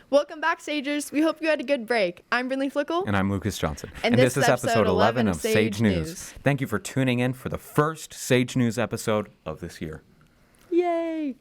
Welcome back, Sagers. We hope you had a good break. I'm Brinley Flickle. And I'm Lucas Johnson. And this is episode 11 of Sage News. Thank you for tuning in for the first Sage News episode of this year. Yay!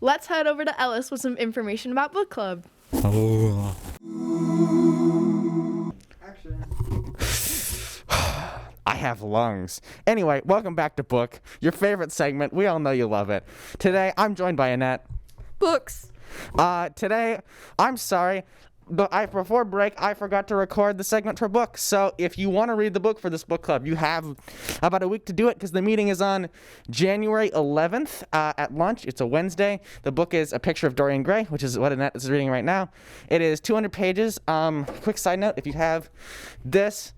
Let's head over to Ellis with some information about book club. Oh. I have lungs. Anyway, welcome back to Book, your favorite segment. We all know you love it. Today, I'm joined by Annette. Books. Today, I'm sorry, but before break, I forgot to record the segment for books. So if you want to read the book for this book club, you have about a week to do it because the meeting is on January 11th at lunch. It's a Wednesday. The book is A Picture of Dorian Gray, which is what Annette is reading right now. It is 200 pages. Quick side note, if you have this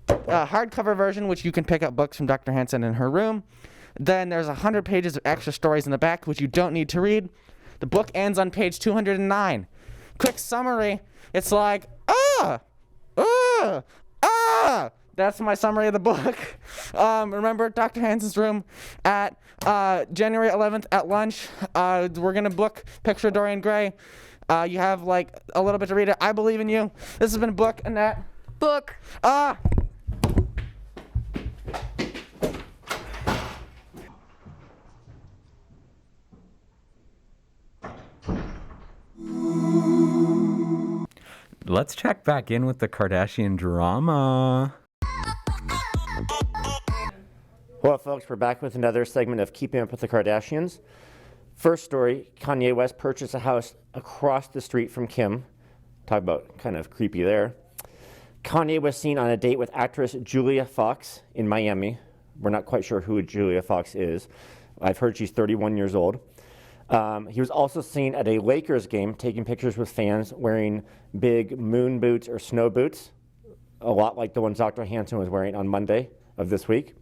hardcover version, which you can pick up books from Dr. Hansen in her room, then there's 100 pages of extra stories in the back, which you don't need to read. The book ends on page 209. Quick summary, it's like, that's my summary of the book. Remember Dr. Hansen's room at January 11th at lunch. We're going to book Picture of Dorian Gray. You have like a little bit to read it. I believe in you. This has been a book, Annette. Book. Let's check back in with the Kardashian drama. Well, folks, we're back with another segment of Keeping Up with the Kardashians. First story, Kanye West purchased a house across the street from Kim. Talk about kind of creepy there. Kanye was seen on a date with actress Julia Fox in Miami. We're not quite sure who Julia Fox is. I've heard she's 31 years old. He was also seen at a Lakers game taking pictures with fans wearing big moon boots or snow boots, a lot like the ones Dr. Hansen was wearing on Monday of this week.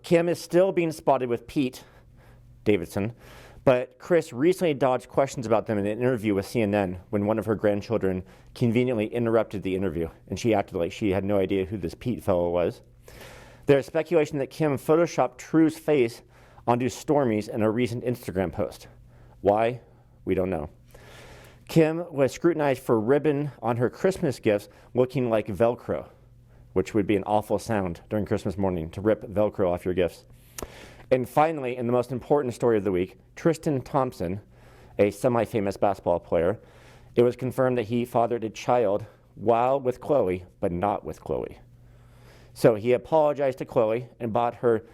Kim is still being spotted with Pete Davidson, but Kris recently dodged questions about them in an interview with CNN when one of her grandchildren conveniently interrupted the interview, and she acted like she had no idea who this Pete fellow was. There is speculation that Kim photoshopped True's face onto Stormy's in a recent Instagram post. Why? We don't know. Kim was scrutinized for ribbon on her Christmas gifts looking like Velcro, which would be an awful sound during Christmas morning to rip Velcro off your gifts. And finally, in the most important story of the week, Tristan Thompson, a semi-famous basketball player, it was confirmed that he fathered a child while with Khloe, but not with Khloe. So he apologized to Khloe and bought her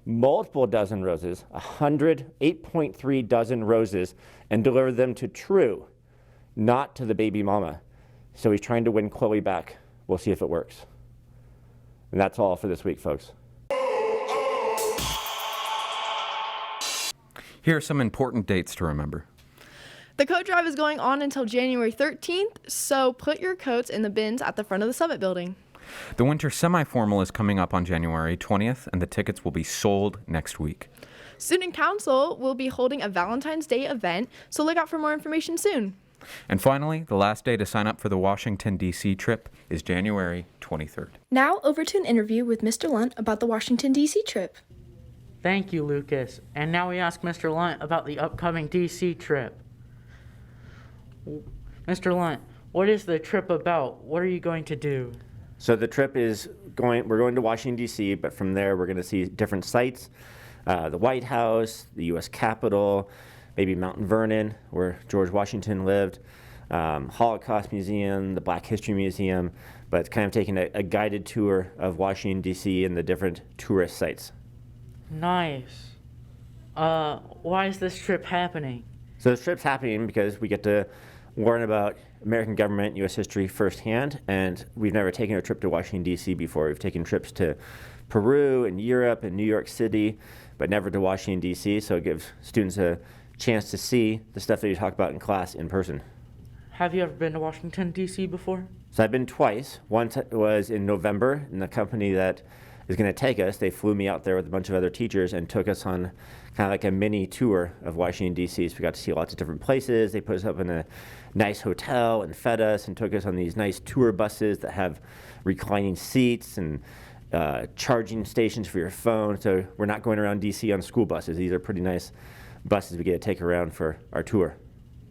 multiple dozen roses, 8.3 dozen roses, and delivered them to True, not to the baby mama. So he's trying to win Khloe back. We'll see if it works. And that's all for this week, folks. Here are some important dates to remember. The coat drive is going on until January 13th, so put your coats in the bins at the front of the Summit building. The winter semi-formal is coming up on January 20th, and the tickets will be sold next week. Student Council will be holding a Valentine's Day event, so look out for more information soon. And finally, the last day to sign up for the Washington, D.C. trip is January 23rd. Now over to an interview with Mr. Lunt about the Washington, D.C. trip. Thank you, Lucas. And now we ask Mr. Lunt about the upcoming D.C. trip. Mr. Lunt, what is the trip about? What are you going to do? So the trip is we're going to Washington, D.C., but from there we're going to see different sites, the White House, the U.S. Capitol, maybe Mount Vernon, where George Washington lived, Holocaust Museum, the Black History Museum, but it's kind of taking a guided tour of Washington, D.C. and the different tourist sites. Nice. Why is this trip happening? So this trip's happening because we get to learn about American government, U.S. history firsthand, and we've never taken a trip to Washington, D.C. before. We've taken trips to Peru and Europe and New York City, but never to Washington, D.C., so it gives students a chance to see the stuff that you talk about in class in person. Have you ever been to Washington, D.C. before? So I've been twice. Once was in November, and the company that is going to take us, they flew me out there with a bunch of other teachers and took us on kind of like a mini tour of Washington, D.C. So we got to see lots of different places. They put us up in a nice hotel and fed us and took us on these nice tour buses that have reclining seats and charging stations for your phone. So we're not going around D.C. on school buses. These are pretty nice buses we get to take around for our tour.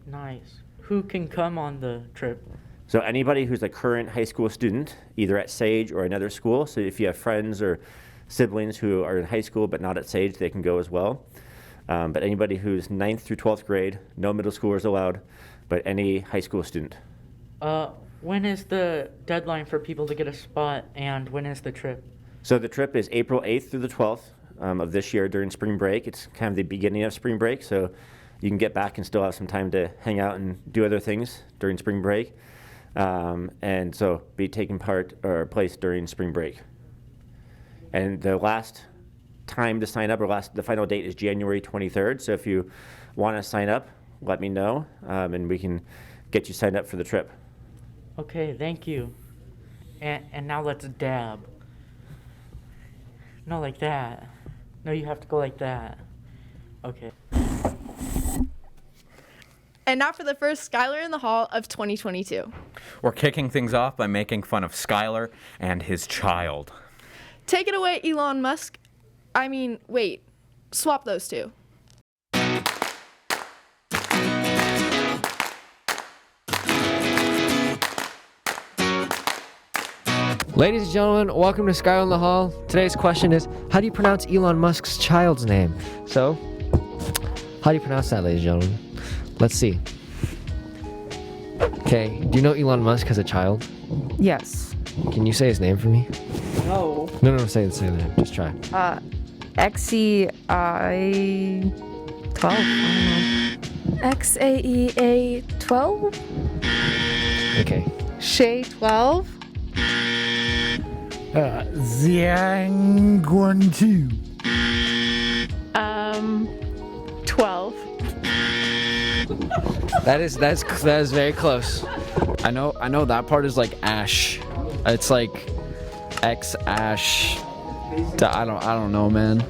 Nice. Who can come on the trip? So anybody who's a current high school student, either at Sage or another school, so if you have friends or siblings who are in high school but not at Sage, they can go as well. But anybody who's 9th through 12th grade, no middle schoolers allowed, but any high school student. When is the deadline for people to get a spot, and when is the trip? So the trip is April 8th through the 12th of this year during spring break. It's kind of the beginning of spring break, so you can get back and still have some time to hang out and do other things during spring break. And so be taking part or place during spring break. And the last time to sign up, the final date is January 23rd. So if you want to sign up, let me know, and we can get you signed up for the trip. Okay, thank you. And now let's dab. No, like that. No, you have to go like that. Okay. And now for the first Skylar in the Hall of 2022. We're kicking things off by making fun of Skylar and his child. Take it away, Elon Musk. I mean, wait. Swap those two. Ladies and gentlemen, welcome to Skylar in the Hall. Today's question is, how do you pronounce Elon Musk's child's name? So, how do you pronounce that, ladies and gentlemen? Let's see. Okay, do you know Elon Musk has a child? Yes. Can you say his name for me? No. No, say the name. Just try. XEI 12. I don't know. XAEA 12? Okay. Shay 12. Xiang 12. That is very close. I know that part is like Ash. It's like X Ash. I don't know, man.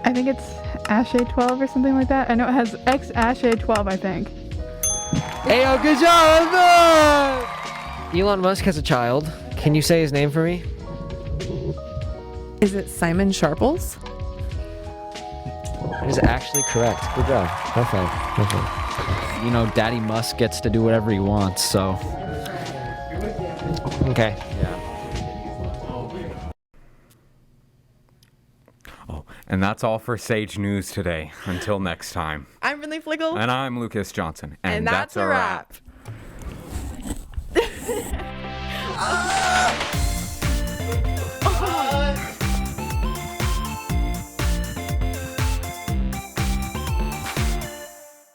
I think it's Ashay 12 or something like that. I know it has X Ashay 12, I think. Hey, yo, good job! man! Elon Musk has a child. Can you say his name for me? Is it Simon Sharples? That is actually correct. Good job. High five. High five. You know, Daddy Musk gets to do whatever he wants, so. Okay. Oh, and that's all for Sage News today. Until next time. I'm Brindley Flickle. And I'm Lucas Johnson. And that's a wrap.